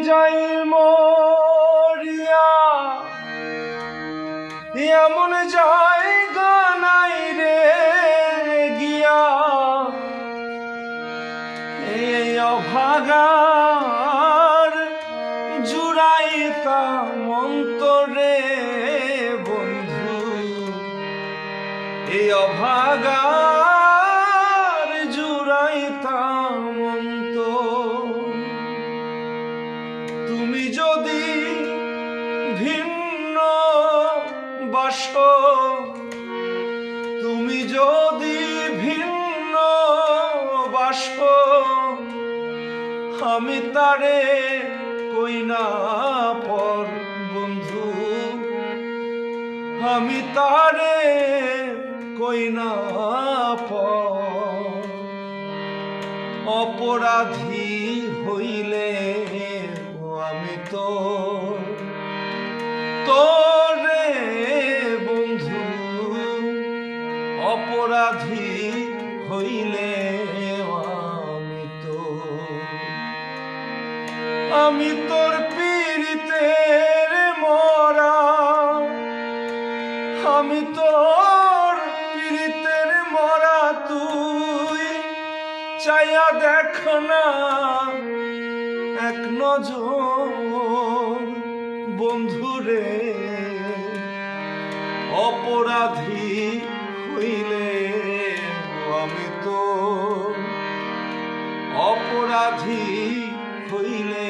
যাই মরিয়া, এমন জায়গা নাই রে গিয়া, এই অভাগার জুড়াইতাম অন্তরে বন্ধু, এই অভাগার জুড়াইতাম অন্তর। তুমি যদি ভিন্ন বাস, তুমি যদি ভিন্ন বাস, আমি তারে কই না পর বন্ধু, আমি তারে কই না পর। অপরাধী হইলে আমি তোরে বন্ধু, অপরাধী হইলে আমি তোর পীড়িতের মরা, আমি তোর পীড়িতের মরা। তুই চাইয়া দেখ না এক নজর বন্ধুরে, অপরাধী হইলে আমি তোর, অপরাধী হইলে